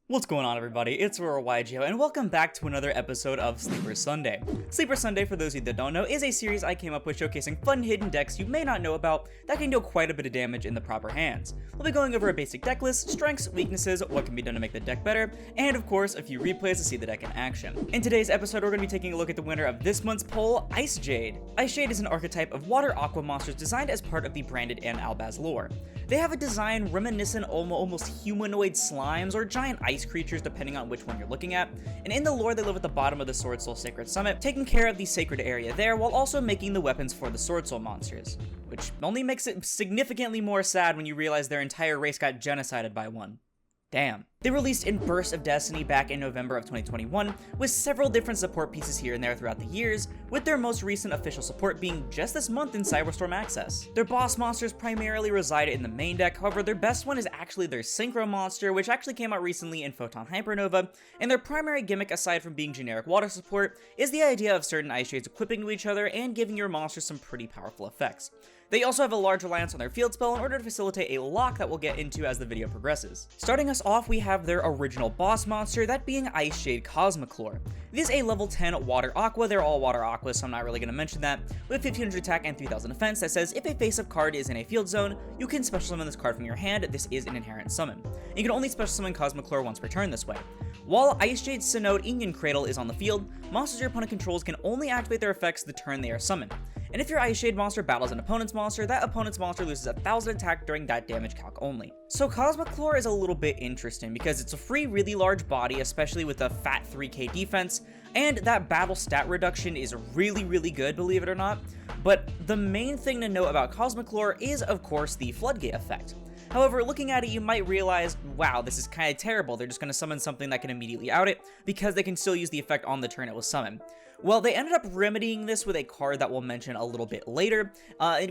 What's going on, everybody? It's Icejade, and welcome back to another episode of Sleeper Sunday. Sleeper Sunday, for those of you that don't know, is a series I came up with showcasing fun hidden decks you may not know about that can deal quite a bit of damage in the proper hands. We'll be going over a basic deck list, strengths, weaknesses, what can be done to make the deck better, and of course, a few replays to see the deck in action. In today's episode, we're going to be taking a look at the winner of this month's poll, Icejade. Icejade is an archetype of water aqua monsters designed as part of the Branded and Albaz lore. They have a design reminiscent of almost humanoid slimes or giant ice creatures depending on which one you're looking at, and in the lore they live at the bottom of the Sword Soul Sacred Summit, taking care of the sacred area there while also making the weapons for the Sword Soul monsters, which only makes it significantly more sad when you realize their entire race got genocided by one. Damn. They released in Burst of Destiny back in November of 2021, with several different support pieces here and there throughout the years, with their most recent official support being just this month in Cyberstorm Access. Their boss monsters primarily reside in the main deck, however their best one is actually their Synchro monster, which actually came out recently in Photon Hypernova, and their primary gimmick aside from being generic water support is the idea of certain Icejades equipping to each other and giving your monsters some pretty powerful effects. They also have a large reliance on their field spell in order to facilitate a lock that we'll get into as the video progresses. Starting us off, we have their original boss monster, that being Icejade Cosmochlor. It is a level 10 water aqua, they're all water aqua, so I'm not really going to mention that, with 1500 attack and 3000 defense that says if a face-up card is in a field zone, you can special summon this card from your hand. This is an inherent summon. You can only special summon Cosmochlor once per turn this way. While Icejade Synode Inion Cradle is on the field, monsters your opponent controls can only activate their effects the turn they are summoned. And if your Icejade monster battles an opponent's monster, that opponent's monster loses 1000 attack during that damage calc only. So Cosmochlor is a little bit interesting because it's a free, really large body, especially with a fat 3k defense, and that battle stat reduction is really good, believe it or not. But the main thing to know about Cosmochlor is, of course, the Floodgate effect. However, looking at it, you might realize, wow, this is kind of terrible. They're just going to summon something that can immediately out it, because they can still use the effect on the turn it was summoned. Well, they ended up remedying this with a card that we'll mention a little bit later,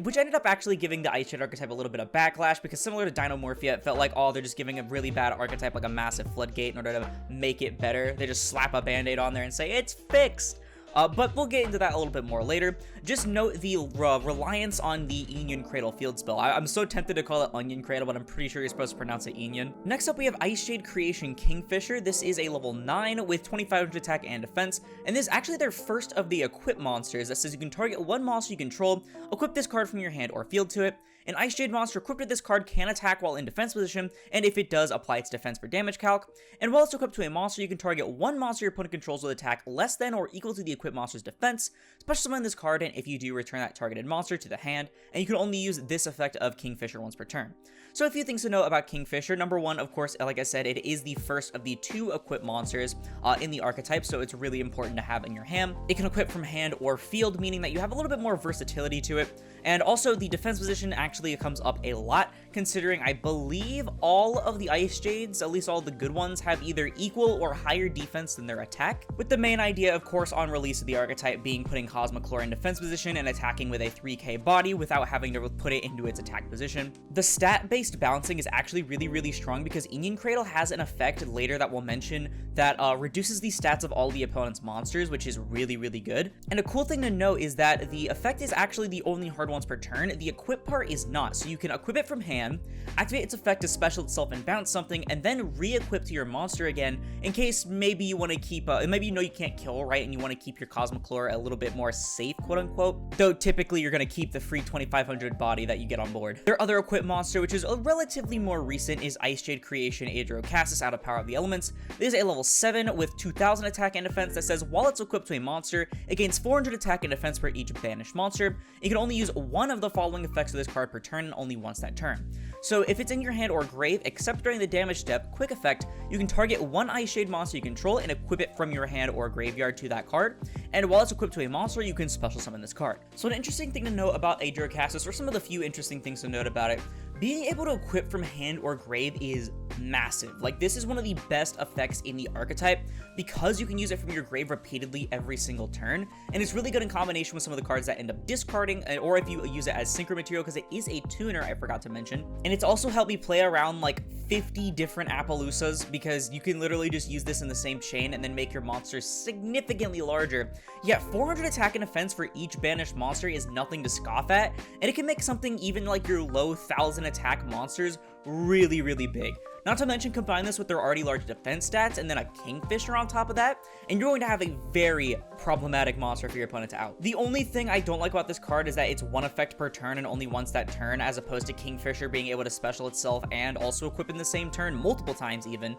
which ended up actually giving the Icejade archetype a little bit of backlash, because similar to Dinomorphia, it felt like, oh, they're just giving a really bad archetype like a massive Floodgate in order to make it better. They just slap a band-aid on there and say, it's fixed! But we'll get into that a little bit more later. Just note the reliance on the Inion Cradle field spell. I'm so tempted to call it Onion Cradle, but I'm pretty sure you're supposed to pronounce it Inion. Next up, we have Icejade Creation Kingfisher. This is a level 9 with 2500 attack and defense, and this is actually their first of the equip monsters that says you can target one monster you control, equip this card from your hand or field to it. An Icejade monster equipped with this card can attack while in defense position, and if it does, apply its defense for damage calc. And while it's equipped to a monster, you can target one monster your opponent controls with attack less than or equal to the equipped monster's defense, special summon this card, and if you do, return that targeted monster to the hand, and you can only use this effect of Kingfisher once per turn. So a few things to know about Kingfisher. Number one, of course, like I said, it is the first of the 2 equipped monsters in the archetype, so it's really important to have in your hand. It can equip from hand or field, meaning that you have a little bit more versatility to it. And also, the defense position actually comes up a lot, considering I believe all of the Icejades, at least all the good ones, have either equal or higher defense than their attack, with the main idea, of course, on release of the archetype being putting Cosmochlor in defense position and attacking with a 3k body without having to put it into its attack position. The stat-based balancing is actually really strong because Inion Cradle has an effect later that we'll mention that reduces the stats of all the opponent's monsters, which is really good. And a cool thing to know is that the effect is actually the only hard once per turn. The equip part is not, so you can equip it from hand, activate its effect to special itself and bounce something, and then re-equip to your monster again in case maybe you want to keep, maybe you know you can't kill, right, and you want to keep your Cosmochlor a little bit more safe, quote unquote, though typically you're going to keep the free 2500 body that you get on board. Their other equipped monster, which is a relatively more recent, is Icejade Creation Adrocassis out of Power of the Elements. This is a level 7 with 2000 attack and defense that says while it's equipped to a monster, it gains 400 attack and defense for each banished monster. You can only use one of the following effects of this card per turn and only once that turn. So if it's in your hand or grave, except during the damage step, quick effect, you can target one Icejade monster you control and equip it from your hand or graveyard to that card, and while it's equipped to a monster, you can special summon this card. So an interesting thing to know about Adrocassis, or some of the few interesting things to note about it, being able to equip from hand or grave is massive. Like, this is one of the best effects in the archetype because you can use it from your grave repeatedly every single turn, and it's really good in combination with some of the cards that end up discarding, or if you use it as synchro material, because it is a tuner, I forgot to mention. And it's also helped me play around like 50 different Appaloosas, because you can literally just use this in the same chain and then make your monsters significantly larger. Yet 400 attack and defense for each banished monster is nothing to scoff at, and it can make something even like your low 1000 attack monsters really big. Not to mention combine this with their already large defense stats and then a Kingfisher on top of that, and you're going to have a very problematic monster for your opponent to out. The only thing I don't like about this card is that it's one effect per turn and only once that turn, as opposed to Kingfisher being able to special itself and also equip in the same turn multiple times even.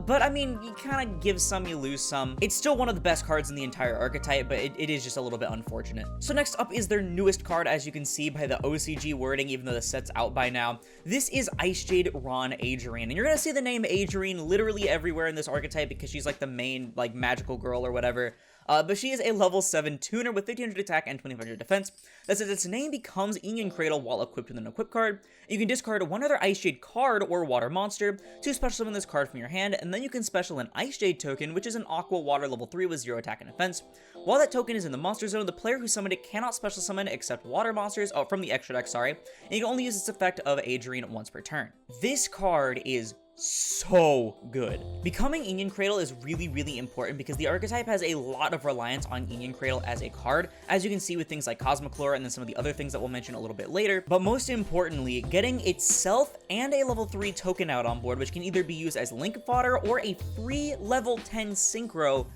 But I mean, you kind of give some, you lose some. It's still one of the best cards in the entire archetype, but it is just a little bit unfortunate. So next up is their newest card, as you can see by the OCG wording, even though the set's out by now. This is Icejade Ron Adrian, and you're gonna see the name Adrian literally everywhere in this archetype because she's like the main like magical girl or whatever. But she is a level 7 tuner with 1500 attack and 2500 defense. That says its name becomes Onion Cradle while equipped with an equip card. You can discard one other Icejade card or water monster to special summon this card from your hand, and then you can special an Icejade token, which is an Aqua Water level 3 with 0 attack and defense. While that token is in the monster zone, the player who summoned it cannot special summon except water monsters from the extra deck, and you can only use its effect of Adrian once per turn. This card is so good. Becoming Onion Cradle is really important because the archetype has a lot of reliance on Onion Cradle as a card, as you can see with things like Cosmoclore and then some of the other things that we'll mention a little bit later. But most importantly, getting itself and a level 3 token out on board, which can either be used as link fodder or a free level 10 synchro,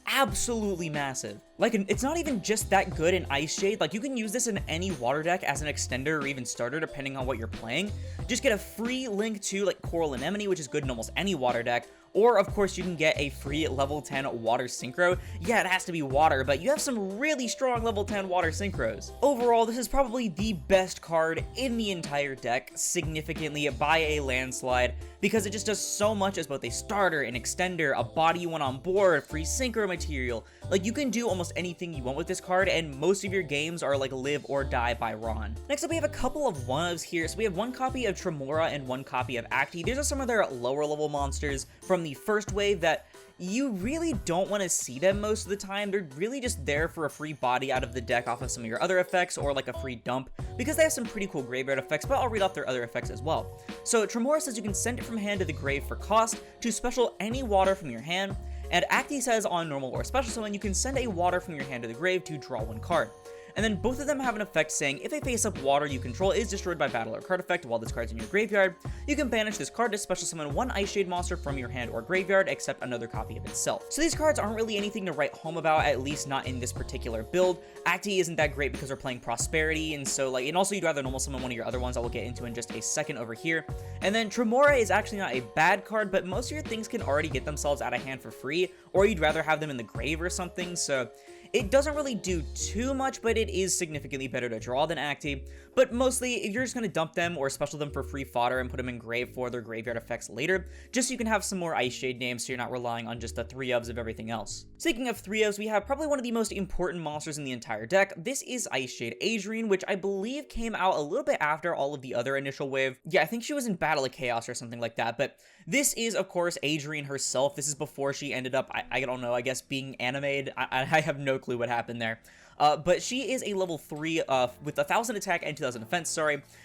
absolutely massive. Like, it's not even just that good in Icejade. Like, you can use this in any water deck as an extender or even starter, depending on what you're playing. Just get a free link to, like, Coral Anemone, which is good in almost any water deck. Or, of course, you can get a free level 10 water synchro. Yeah, it has to be water, but you have some really strong level 10 water synchros. Overall, this is probably the best card in the entire deck, significantly by a landslide, because it just does so much as both a starter, an extender, a body you want on board, free synchro material. Like, you can do almost anything you want with this card, and most of your games are like live or die by Ron. Next up, we have a couple of one-ofs here. So we have one copy of Tremora and one copy of Acti. These are some of their lower level monsters from the first wave that you really don't want to see them most of the time. They're really just there for a free body out of the deck off of some of your other effects, or like a free dump, because they have some pretty cool graveyard effects, but I'll read off their other effects as well. So Tremora says you can send it from hand to the grave for cost to special any water from your hand, and Acti says on normal or special summon you can send a water from your hand to the grave to draw one card. And then both of them have an effect saying if a face-up water you control is destroyed by battle or card effect while this card's in your graveyard, you can banish this card to special summon one Icejade monster from your hand or graveyard except another copy of itself. So these cards aren't really anything to write home about, at least not in this particular build. Acti isn't that great because we're playing Prosperity, and so and also you'd rather normal summon one of your other ones that we'll get into in just a second over here. And then Tremora is actually not a bad card, but most of your things can already get themselves out of hand for free, or you'd rather have them in the grave or something, so it doesn't really do too much, but it is significantly better to draw than Acti. But mostly, if you're just going to dump them or special them for free fodder and put them in grave for their graveyard effects later, just so you can have some more Icejade names so you're not relying on just the 3-ofs of everything else. Speaking of 3-ofs, we have probably one of the most important monsters in the entire deck. This is Icejade Adrian, which I believe came out a little bit after all of the other initial wave. Yeah, I think she was in Battle of Chaos or something like that, but this is, of course, Adrian herself. This is before she ended up, I don't know, I guess being animated. I have no clue what happened there. But she is a level 3 with 1000 attack and 2000 defense,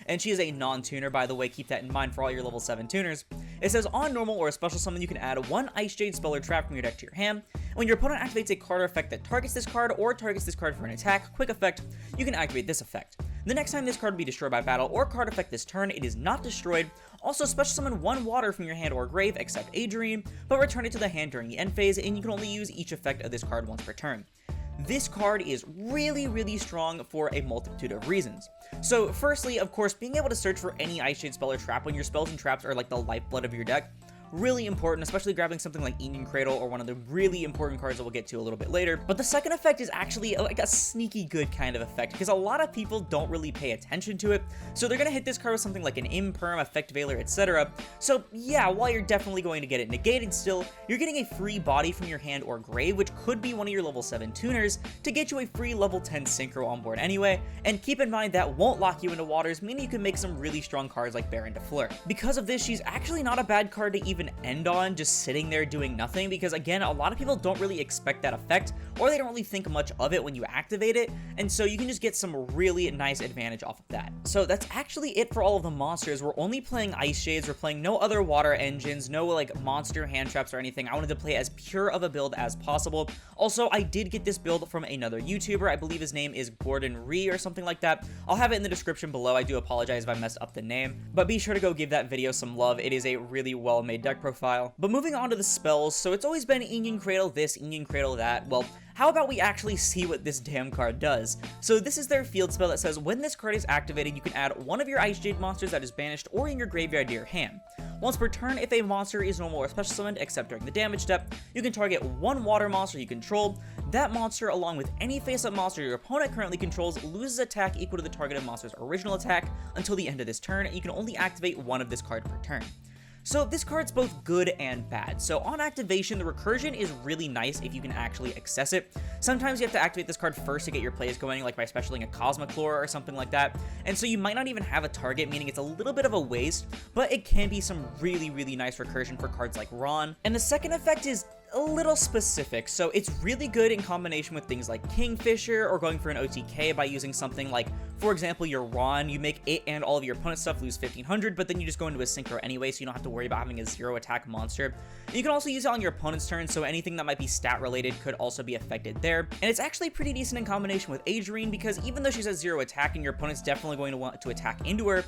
and she is a non-tuner, by the way. Keep that in mind for all your level 7 tuners. It says on normal or a special summon you can add one Icejade spell or trap from your deck to your hand. When your opponent activates a card or effect that targets this card or targets this card for an attack, quick effect, you can activate this effect. The next time this card will be destroyed by battle or card effect this turn, it is not destroyed. Also, special summon one water from your hand or grave except Adrian, but return it to the hand during the end phase, and you can only use each effect of this card once per turn. This card is really strong for a multitude of reasons. So firstly, of course, being able to search for any Icejade spell or trap when your spells and traps are like the lifeblood of your deck, really important, especially grabbing something like Onion Cradle or one of the really important cards that we'll get to a little bit later. But the second effect is actually like a sneaky good kind of effect, because a lot of people don't really pay attention to it, so they're gonna hit this card with something like an Imperm, Effect Veiler, etc. So yeah, while you're definitely going to get it negated still, you're getting a free body from your hand or grave, which could be one of your level 7 tuners, to get you a free level 10 synchro on board anyway, and keep in mind that won't lock you into waters, meaning you can make some really strong cards like Baron de Fleur. Because of this, she's actually not a bad card to even even end on just sitting there doing nothing, because again, a lot of people don't really expect that effect, or they don't really think much of it when you activate it, and so you can just get some really nice advantage off of that. So that's actually it for all of the monsters. We're only playing Icejades, we're playing no other water engines, no like monster hand traps or anything. I wanted to play as pure of a build as possible. Also, I did get this build from another YouTuber. I believe his name is Gordon Ree or something like that. I'll have it in the description below. I do apologize if I messed up the name, but be sure to go give that video some love. It is a really well made deck profile. But moving on to the spells, so it's always been Onion Cradle this, Onion Cradle that. Well, how about we actually see what this damn card does? So this is their field spell that says when this card is activated, you can add one of your Icejade monsters that is banished or in your graveyard to your hand. Once per turn, if a monster is normal or special summoned except during the damage step, you can target one water monster you control. That monster, along with any face-up monster your opponent currently controls, loses attack equal to the targeted monster's original attack until the end of this turn, and you can only activate one of this card per turn. So this card's both good and bad. So on activation, the recursion is really nice if you can actually access it. Sometimes you have to activate this card first to get your plays going, like by specialing a Cosmoclore or something like that. And so you might not even have a target, meaning it's a little bit of a waste, but it can be some really, really nice recursion for cards like Ron. And the second effect is a little specific, so it's really good in combination with things like Kingfisher or going for an OTK by using something like, for example, your Ron. You make it and all of your opponent's stuff lose 1500, but then you just go into a synchro anyway, so you don't have to worry about having a 0 attack monster. You can also use it on your opponent's turn, so anything that might be stat related could also be affected there. And it's actually pretty decent in combination with Adrienne, because even though she's at 0 attack and your opponent's definitely going to want to attack into her,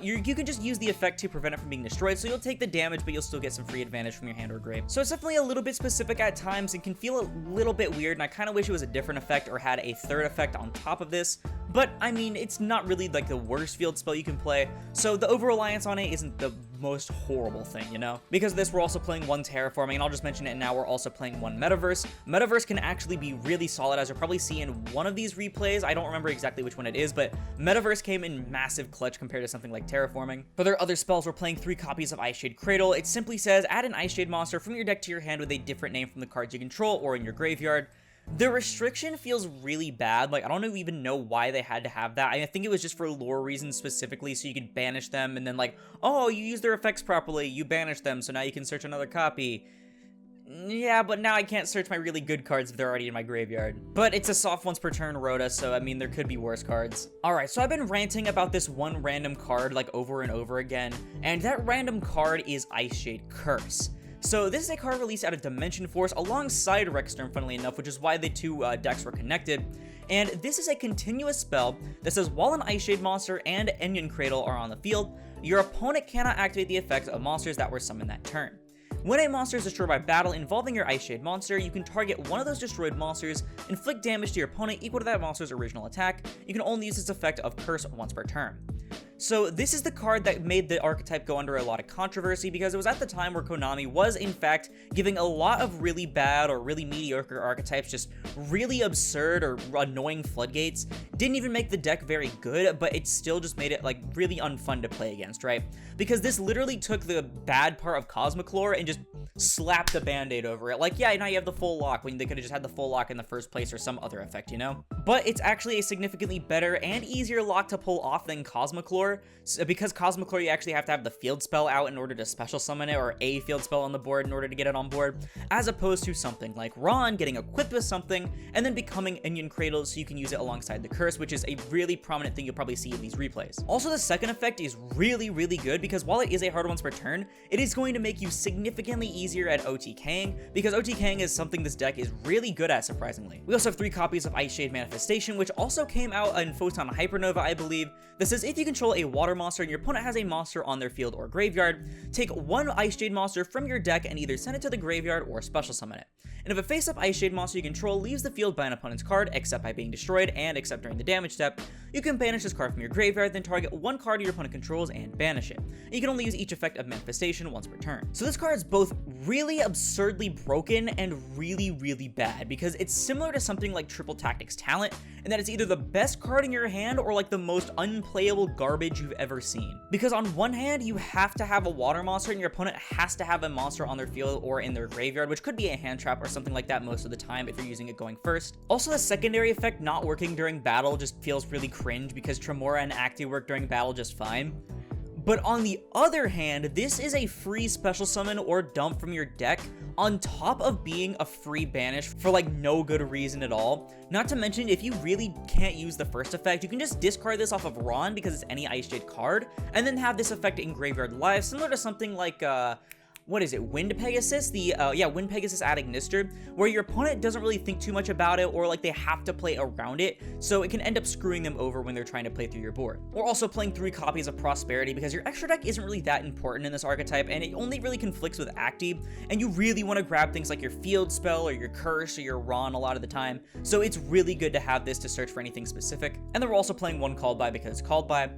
you can just use the effect to prevent it from being destroyed, so you'll take the damage, but you'll still get some free advantage from your hand or grave. So it's definitely a little bit specific at times and can feel a little bit weird, and I kind of wish it was a different effect or had a third effect on top of this. But, I mean, it's not really like the worst field spell you can play, so the over-reliance on it isn't the most horrible thing, you know? Because of this, we're also playing one Terraforming, and I'll just mention it now, we're also playing one Metaverse. Metaverse can actually be really solid, as you'll probably see in one of these replays. I don't remember exactly which one it is, but Metaverse came in massive clutch compared to something like Terraforming. For their other spells, we're playing 3 copies of Icejade Cradle. It simply says, add an Icejade monster from your deck to your hand with a different name from the cards you control or in your graveyard. The restriction feels really bad. Like, I don't even know why they had to have that. I think it was just for lore reasons specifically, so you could banish them, and then like, oh, you use their effects properly, you banish them, so now you can search another copy. Yeah, but now I can't search my really good cards if they're already in my graveyard. But it's a soft once per turn Rhoda, so I mean, there could be worse cards. Alright, so I've been ranting about this one random card like over and over again, and that random card is Icejade Curse. So this is a card released out of Dimension Force alongside Rexstorm, funnily enough, which is why the two decks were connected. And this is a continuous spell that says while an Icejade monster and Onion Cradle are on the field, your opponent cannot activate the effects of monsters that were summoned that turn. When a monster is destroyed by battle involving your Icejade monster, you can target one of those destroyed monsters, inflict damage to your opponent equal to that monster's original attack. You can only use this effect of Curse once per turn. So this is the card that made the archetype go under a lot of controversy, because it was at the time where Konami was in fact giving a lot of really bad or really mediocre archetypes just really absurd or annoying floodgates. Didn't even make the deck very good, but it still just made it like really unfun to play against, right? Because this literally took the bad part of Cosmoclore and just slapped a band-aid over it. Like, yeah, now you have the full lock when they could have just had the full lock in the first place or some other effect, you know? But it's actually a significantly better and easier lock to pull off than Cosmoclore. So because Cosmoclore, you actually have to have the field spell out in order to special summon it, or a field spell on the board in order to get it on board, as opposed to something like Ron getting equipped with something and then becoming Onion Cradle so you can use it alongside the Curse, which is a really prominent thing you'll probably see in these replays. Also, the second effect is really, really good, because while it is a hard once per turn, it is going to make you significantly easier at OTKing, because OTKing is something this deck is really good at, surprisingly. We also have 3 copies of Icejade Manifestation, which also came out in Photon Hypernova, I believe. This says if you control a water monster and your opponent has a monster on their field or graveyard, take one Icejade monster from your deck and either send it to the graveyard or special summon it. And if a face-up Icejade monster you control leaves the field by an opponent's card, except by being destroyed and except during the damage step, you can banish this card from your graveyard, then target one card your opponent controls and banish it. And you can only use each effect of Manifestation once per turn. So this card is both really absurdly broken and really, really bad, because it's similar to something like Triple Tactics Talent, in that it's either the best card in your hand or like the most unplayable garbage you've ever seen. Because on one hand, you have to have a water monster and your opponent has to have a monster on their field or in their graveyard, which could be a hand trap or something like that most of the time if you're using it going first. Also, the secondary effect not working during battle just feels really cringe, because Tremora and Acti work during battle just fine. But on the other hand, this is a free special summon or dump from your deck on top of being a free banish for like no good reason at all. Not to mention, if you really can't use the first effect, you can just discard this off of Ron because it's any Icejade card, and then have this effect in Graveyard Live, similar to something like, what is it, Wind Pegasus? Wind Pegasus at Ignister, where your opponent doesn't really think too much about it, or like they have to play around it, so it can end up screwing them over when they're trying to play through your board. Or also playing 3 copies of Prosperity, because your extra deck isn't really that important in this archetype, and it only really conflicts with Acti, and you really want to grab things like your Field Spell, or your Curse, or your Ron a lot of the time, so it's really good to have this to search for anything specific. And then we're also playing 1 Called By because it's Called By.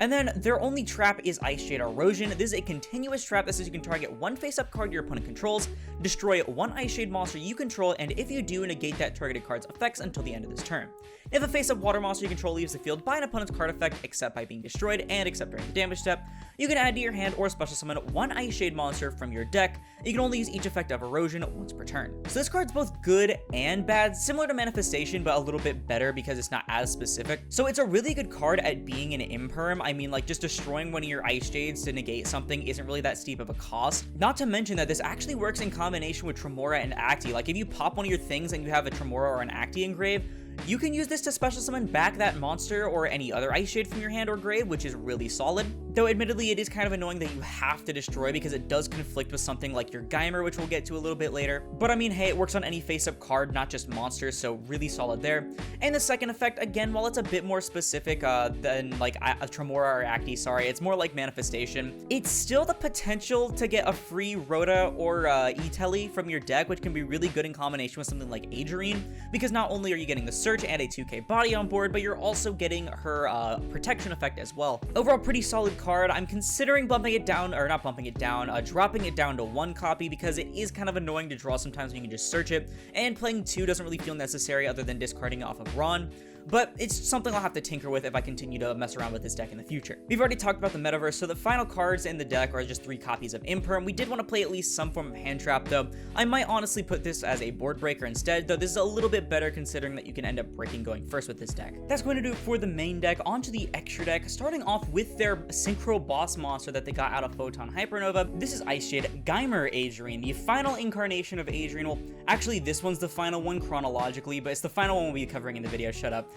And then their only trap is Icejade Erosion. This is a continuous trap that says you can target 1 face-up card your opponent controls, destroy 1 Icejade monster you control, and if you do, negate that targeted card's effects until the end of this turn. If a face-up water monster you control leaves the field by an opponent's card effect, except by being destroyed and except during the damage step, you can add to your hand or special summon 1 Icejade monster from your deck. You can only use each effect of Erosion once per turn. So this card's both good and bad, similar to Manifestation, but a little bit better because it's not as specific. So it's a really good card at being an imperm. I mean, like, just destroying one of your Icejades to negate something isn't really that steep of a cost. Not to mention that this actually works in combination with Tremora and Acti. Like, if you pop one of your things and you have a Tremora or an Acti in grave, you can use this to special summon back that monster or any other Icejade from your hand or grave, which is really solid. Though admittedly, it is kind of annoying that you have to destroy because it does conflict with something like your Geimer, which we'll get to a little bit later. But I mean, hey, it works on any face-up card, not just monsters, so really solid there. And the second effect, again, while it's a bit more specific than like a Tremora or Acti, sorry, it's more like Manifestation, it's still the potential to get a free Rhoda or E-Telly from your deck, which can be really good in combination with something like Adrienne, because not only are you getting the Search and a 2k body on board, but you're also getting her protection effect as well. Overall, pretty solid card. I'm considering bumping it down, or not bumping it down, dropping it down to 1 copy because it is kind of annoying to draw sometimes when you can just search it, and playing 2 doesn't really feel necessary other than discarding it off of Ron. But it's something I'll have to tinker with if I continue to mess around with this deck in the future. We've already talked about the metaverse, so the final cards in the deck are just 3 copies of Imperm. We did want to play at least some form of hand trap, though. I might honestly put this as a board breaker instead, though this is a little bit better considering that you can end up breaking going first with this deck. That's going to do it for the main deck. Onto the extra deck, starting off with their Synchro Boss monster that they got out of Photon Hypernova. This is Icejade Geimer Adrienne, the final incarnation of Adrienne. Well, actually, this one's the final one chronologically, but it's the final one we'll be covering in the video. Shut up.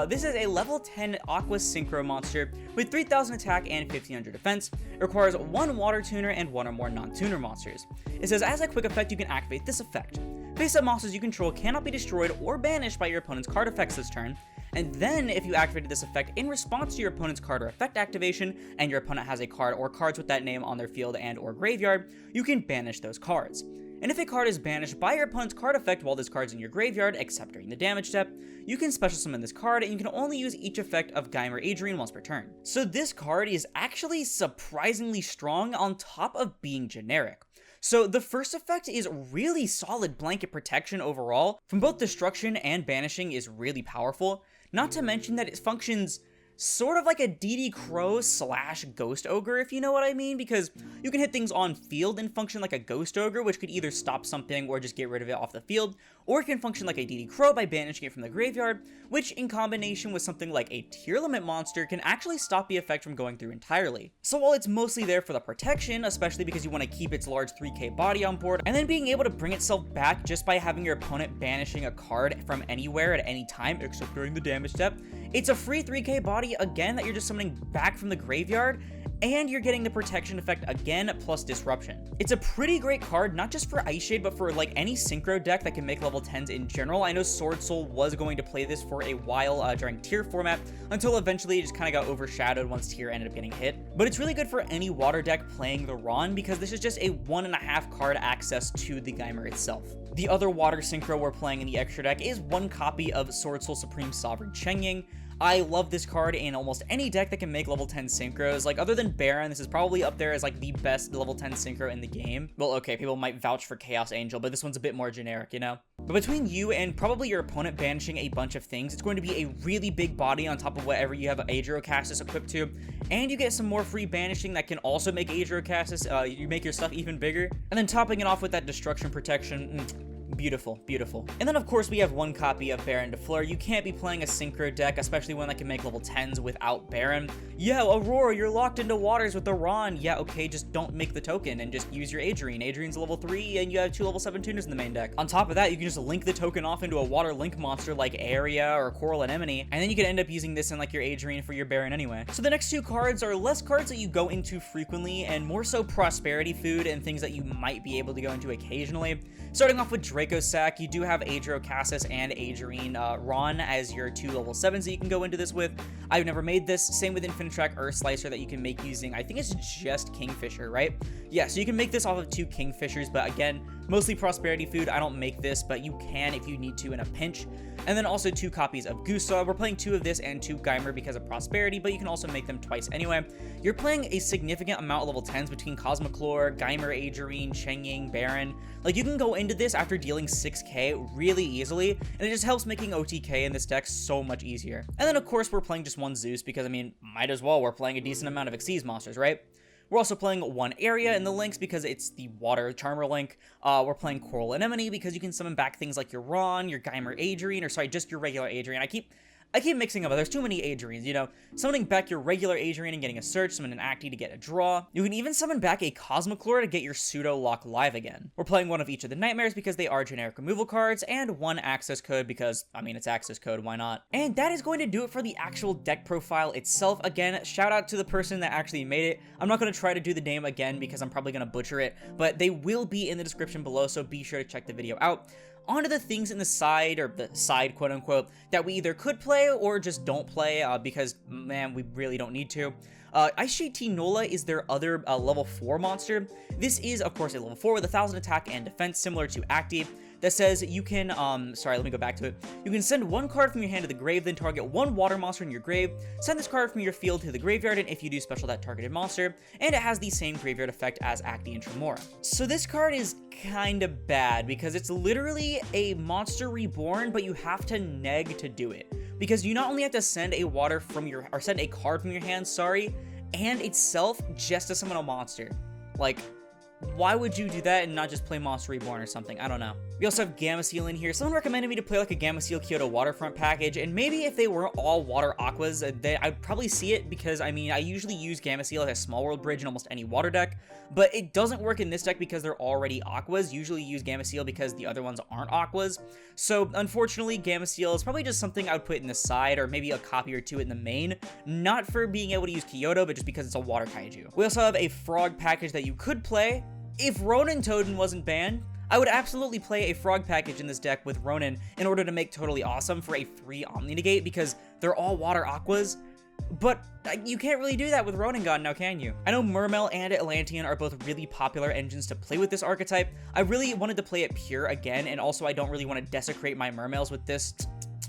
This is a level 10 Aqua Synchro monster with 3000 attack and 1500 defense. It requires 1 water tuner and 1 or more non-tuner monsters. It says, as a quick effect, you can activate this effect. Face-up monsters you control cannot be destroyed or banished by your opponent's card effects this turn. And then, if you activated this effect in response to your opponent's card or effect activation, and your opponent has a card or cards with that name on their field and or graveyard, you can banish those cards. And if a card is banished by your opponent's card effect while this card's in your graveyard, except during the damage step, you can special summon this card, and you can only use each effect of Geimer Adrienne once per turn. So this card is actually surprisingly strong on top of being generic. So the first effect is really solid blanket protection overall. From both destruction and banishing is really powerful, not to mention that it functions sort of like a DD Crow / Ghost Ogre, if you know what I mean, because you can hit things on field and function like a Ghost Ogre, which could either stop something or just get rid of it off the field, or it can function like a DD Crow by banishing it from the graveyard, which in combination with something like a tier limit monster can actually stop the effect from going through entirely. So while it's mostly there for the protection, especially because you want to keep its large 3k body on board, and then being able to bring itself back just by having your opponent banishing a card from anywhere at any time, except during the damage step, it's a free 3k body again that you're just summoning back from the graveyard, and you're getting the protection effect again, plus disruption. It's a pretty great card, not just for Icejade, but for like any synchro deck that can make level 10s in general. I know Sword Soul was going to play this for a while during tier format, until eventually it just kind of got overshadowed once tier ended up getting hit. But it's really good for any water deck playing the Ron, because this is just a 1.5 card access to the Geimer itself. The other water synchro we're playing in the extra deck is 1 copy of Sword Soul Supreme Sovereign Chengying. I love this card in almost any deck that can make level 10 synchros. Like, other than Baron, this is probably up there as like the best level 10 synchro in the game. Well, okay, people might vouch for Chaos Angel, but this one's a bit more generic, you know? But between you and probably your opponent banishing a bunch of things, it's going to be a really big body on top of whatever you have Adriocastus equipped to, and you get some more free banishing that can also make Adriocastus, you make your stuff even bigger, and then topping it off with that destruction protection. Beautiful, beautiful. And then of course we have one copy of Baron de Fleur. You can't be playing a Synchro deck, especially one that can make level 10s without Baron. Yeah, Aurora, you're locked into waters with the Ron. Yeah, okay, just don't make the token and just use your Adrian. Adrian's level 3 and you have 2 level 7 tuners in the main deck. On top of that, you can just link the token off into a water link monster like Area or Coral Anemone, and then you can end up using this in like your Adrian for your Baron anyway. So the next two cards are less cards that you go into frequently and more so prosperity food and things that you might be able to go into occasionally. Starting off with Draco Sack, you do have Adro Cassis and Adrian Ron as your 2 level 7s that you can go into this with. I've never made this. Same with Infinitrack Earth Slicer that you can make using, I think it's just Kingfisher, right? Yeah, so you can make this off of 2 Kingfishers, but again, mostly prosperity food. I don't make this, but you can if you need to in a pinch. And then also 2 copies of Gustav. We're playing 2 of this and 2 Geimer because of prosperity, but you can also make them twice anyway. You're playing a significant amount of level 10s between Cosmoclore, Geimer, Adrian, Shengying, Baron. Like, you can go into this after dealing 6k really easily, and it just helps making OTK in this deck so much easier. And then of course we're playing just 1 Zeus because, I mean, might as well. We're playing a decent amount of Xyz monsters, right? We're also playing 1 Area in the links because it's the Water Charmer link. We're playing Coral Anemone because you can summon back things like your Ron, your Geimer Adrian, or sorry, just your regular Adrian. I keep mixing up, there's too many Adrians, you know. Summoning back your regular Adrian and getting a search, summon an Acti to get a draw. You can even summon back a Cosmoclore to get your pseudo lock live again. We're playing 1 of each of the Nightmares because they are generic removal cards, and 1 access code because, I mean, it's access code, why not? And that is going to do it for the actual deck profile itself. Again, shout out to the person that actually made it. I'm not going to try to do the name again because I'm probably going to butcher it, but they will be in the description below, so be sure to check the video out. Onto the things in the side, or the side quote-unquote, that we either could play or just don't play because, man, we really don't need to. Icejade Tinola is their other level 4 monster. This is, of course, a level 4 with 1000 attack and defense, similar to Acti, that says you can, sorry, let me go back to it. You can send 1 card from your hand to the grave, then target 1 water monster in your grave, send this card from your field to the graveyard, and if you do, special that targeted monster, and it has the same graveyard effect as Acti and Tremora. So this card is kind of bad, because it's literally a monster reborn, but you have to neg to do it. Because you not only have to send a water from your, or send a card from your hand, sorry, and itself just to summon a monster. Like, why would you do that and not just play Monster Reborn or something? I don't know. We also have Gameciel in here. Someone recommended me to play like a Gameciel Kyoto Waterfront package, and maybe if they weren't all water aquas, I'd probably see it because, I mean, I usually use Gameciel as a small world bridge in almost any water deck, but it doesn't work in this deck because they're already aquas. Usually use Gameciel because the other ones aren't aquas. So unfortunately, Gameciel is probably just something I would put in the side, or maybe a copy or 2 in the main, not for being able to use Kyoto, but just because it's a water kaiju. We also have a frog package that you could play. If Ronin Toden wasn't banned, I would absolutely play a frog package in this deck with Ronin in order to make Totally Awesome for a free Omni Negate because they're all water aquas. But you can't really do that with Ronin God now, can you? I know Mermail and Atlantean are both really popular engines to play with this archetype. I really wanted to play it pure again, and also I don't really want to desecrate my Mermails with this.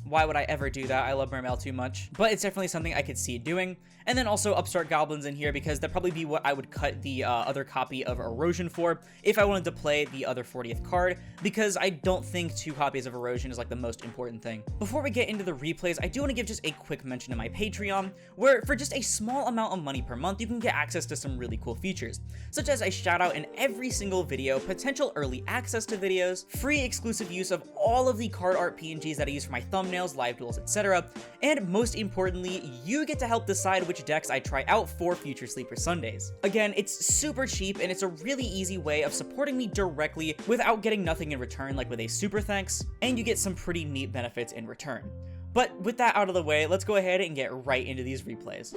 Why would I ever do that? I love Mermail too much. But it's definitely something I could see doing. And then also Upstart Goblins in here because that'd probably be what I would cut the other copy of Erosion for if I wanted to play the other 40th card, because I don't think 2 copies of Erosion is like the most important thing. Before we get into the replays, I do want to give just a quick mention to my Patreon, where for just a small amount of money per month, you can get access to some really cool features, such as a shout out in every single video, potential early access to videos, free exclusive use of all of the card art PNGs that I use for my thumbnails, live duels, etc. And most importantly, you get to help decide which decks I try out for future Sleeper Sundays. Again, it's super cheap and it's a really easy way of supporting me directly without getting nothing in return, like with a super thanks, and you get some pretty neat benefits in return. But with that out of the way, let's go ahead and get right into these replays.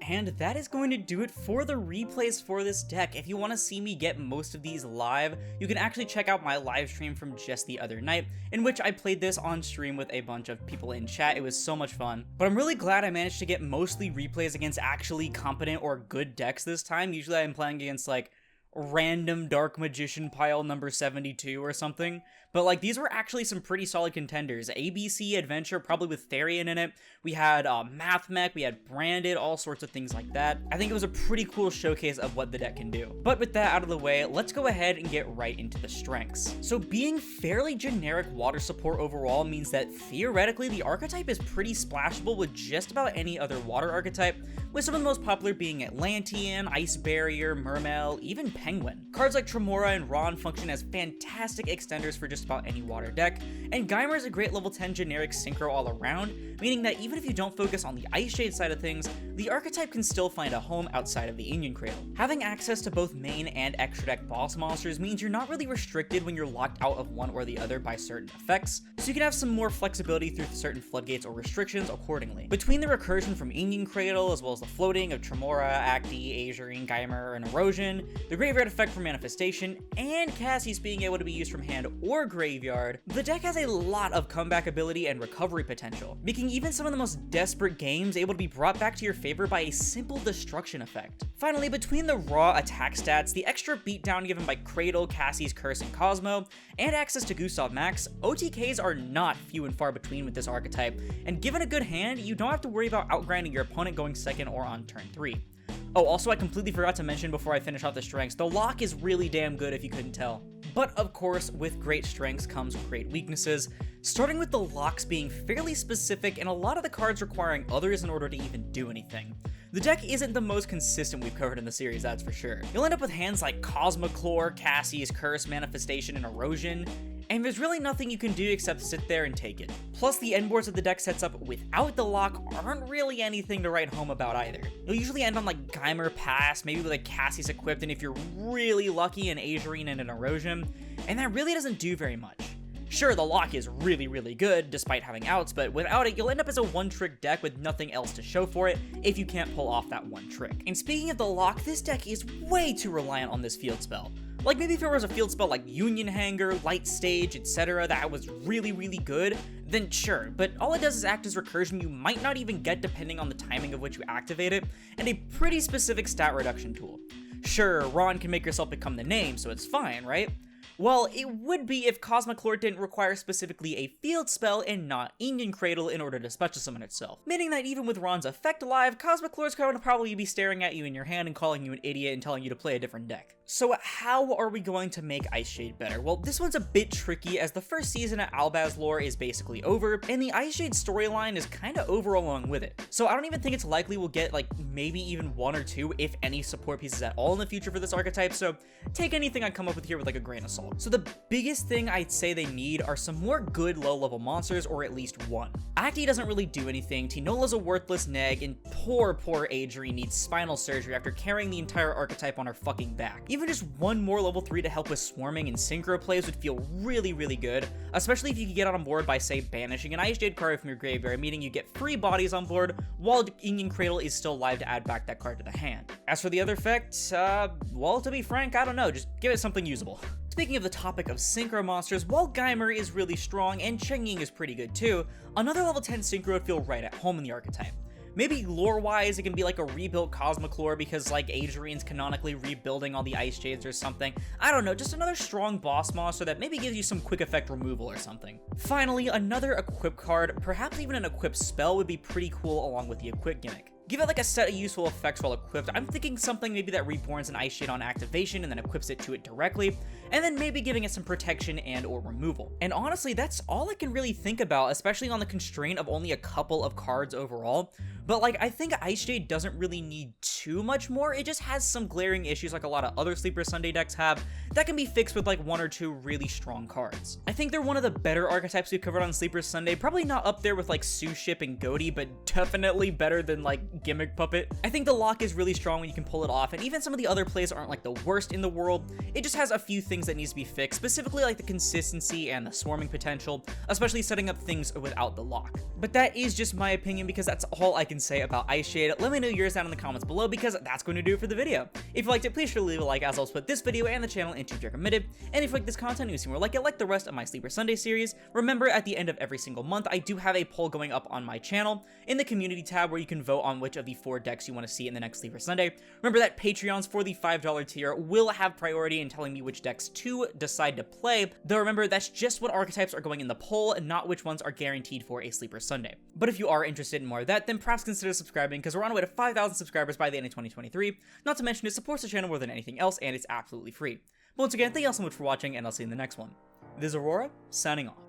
And that is going to do it for the replays for this deck. If you want to see me get most of these live, you can actually check out my live stream from just the other night, in which I played this on stream with a bunch of people in chat. It was so much fun. But I'm really glad I managed to get mostly replays against actually competent or good decks this time. Usually I'm playing against like random Dark Magician pile number 72 or something, but like these were actually some pretty solid contenders. ABC Adventure, probably with Therian in it. We had Math Mech, we had Branded, all sorts of things like that. I think it was a pretty cool showcase of what the deck can do. But with that out of the way, let's go ahead and get right into the strengths. So being fairly generic water support overall means that theoretically the archetype is pretty splashable with just about any other water archetype, with some of the most popular being Atlantean, Ice Barrier, Mermail, even Penguin. Cards like Tremora and Ron function as fantastic extenders for just about any water deck, and Geimer is a great level 10 generic synchro all around, meaning that even if you don't focus on the Icejade side of things, the archetype can still find a home outside of the Onion Cradle. Having access to both main and extra deck boss monsters means you're not really restricted when you're locked out of one or the other by certain effects, so you can have some more flexibility through certain floodgates or restrictions accordingly. Between the recursion from Onion Cradle, as well as the floating of Tremora, Acti, Azurine, Geimer, and Erosion, the graveyard effect for manifestation, and Cassie's being able to be used from hand or graveyard, the deck has a lot of comeback ability and recovery potential, making even some of the most desperate games able to be brought back to your favor by a simple destruction effect. Finally, between the raw attack stats, the extra beatdown given by Cradle, Cassie's Curse, and Cosmo, and access to Gustav Max, OTKs are not few and far between with this archetype, and given a good hand, you don't have to worry about outgrinding your opponent going second or on turn 3. Oh, also I completely forgot to mention before I finish off the strengths, the lock is really damn good if you couldn't tell. But of course, with great strengths comes great weaknesses, starting with the locks being fairly specific and a lot of the cards requiring others in order to even do anything. The deck isn't the most consistent we've covered in the series, that's for sure. You'll end up with hands like Cosmoclore, Cassie's Curse, Manifestation, and Erosion, and there's really nothing you can do except sit there and take it. Plus, the end boards that the deck sets up without the lock aren't really anything to write home about either. You'll usually end on like Geimer Pass, maybe with a Cassie's equipped, and if you're really lucky, an Azurine and an Erosion, and that really doesn't do very much. Sure, the lock is really, really good, despite having outs, but without it, you'll end up as a one-trick deck with nothing else to show for it if you can't pull off that one trick. And speaking of the lock, this deck is way too reliant on this field spell. Like, maybe if there was a field spell like Union Hanger, Light Stage, etc. that was really, really good, then sure, but all it does is act as recursion you might not even get depending on the timing of which you activate it, and a pretty specific stat reduction tool. Sure, Ron can make yourself become the name, so it's fine, right? Well, it would be if Cosmoclore didn't require specifically a field spell and not Onion Cradle in order to special summon itself. Meaning that even with Ron's effect alive, Cosmoclore's going to probably be staring at you in your hand and calling you an idiot and telling you to play a different deck. So how are we going to make Icejade better? Well, this one's a bit tricky as the first season of Albaz lore is basically over, and the Icejade storyline is kinda over along with it. So I don't even think it's likely we'll get like maybe even one or two, if any, support pieces at all in the future for this archetype, so take anything I come up with here with like a grain of salt. So the biggest thing I'd say they need are some more good low-level monsters, or at least one. Acti doesn't really do anything, Tinola's a worthless neg, and poor Adri needs spinal surgery after carrying the entire archetype on her fucking back. Even just one more level 3 to help with swarming and synchro plays would feel really, really good, especially if you could get on board by, say, banishing an Icejade card from your graveyard, meaning you get free bodies on board while Onion Cradle is still live to add back that card to the hand. As for the other effects, well, to be frank, I don't know, just give it something usable. Speaking of the topic of synchro monsters, while Geimer is really strong and Cheng-Ying is pretty good too, another level 10 synchro would feel right at home in the archetype. Maybe lore-wise, it can be like a rebuilt Cosmoclore because like Azurine's canonically rebuilding all the Icejades or something. I don't know, just another strong boss monster that maybe gives you some quick effect removal or something. Finally, another equip card, perhaps even an equip spell, would be pretty cool along with the equip gimmick. Give it like a set of useful effects while equipped. I'm thinking something maybe that reborns an Icejade on activation and then equips it to it directly, and then maybe giving it some protection and or removal. And honestly, that's all I can really think about, especially on the constraint of only a couple of cards overall. But like, I think Icejade doesn't really need too much more. It just has some glaring issues like a lot of other Sleeper Sunday decks have that can be fixed with like one or two really strong cards. I think they're one of the better archetypes we've covered on Sleeper Sunday, probably not up there with like Suship and Goaty, but definitely better than like gimmick puppet. I think the lock is really strong when you can pull it off, and even some of the other plays aren't like the worst in the world. It just has a few things that needs to be fixed, specifically like the consistency and the swarming potential, especially setting up things without the lock. But that is just my opinion because that's all I can say about Icejade. Let me know yours down in the comments below because that's going to do it for the video. If you liked it, please sure to leave a like, as I'll split this video and the channel into recommended. And if you like this content, you see more like the rest of my Sleeper Sunday series, remember at the end of every single month, I do have a poll going up on my channel in the community tab where you can vote on which of the 4 decks you want to see in the next Sleeper Sunday. Remember that Patreons for the $5 tier will have priority in telling me which decks to decide to play, though remember that's just what archetypes are going in the poll and not which ones are guaranteed for a Sleeper Sunday. But if you are interested in more of that, then perhaps consider subscribing because we're on our way to 5,000 subscribers by the end of 2023. Not to mention it supports the channel more than anything else and it's absolutely free. But once again, thank you all so much for watching and I'll see you in the next one. This is Aurora, signing off.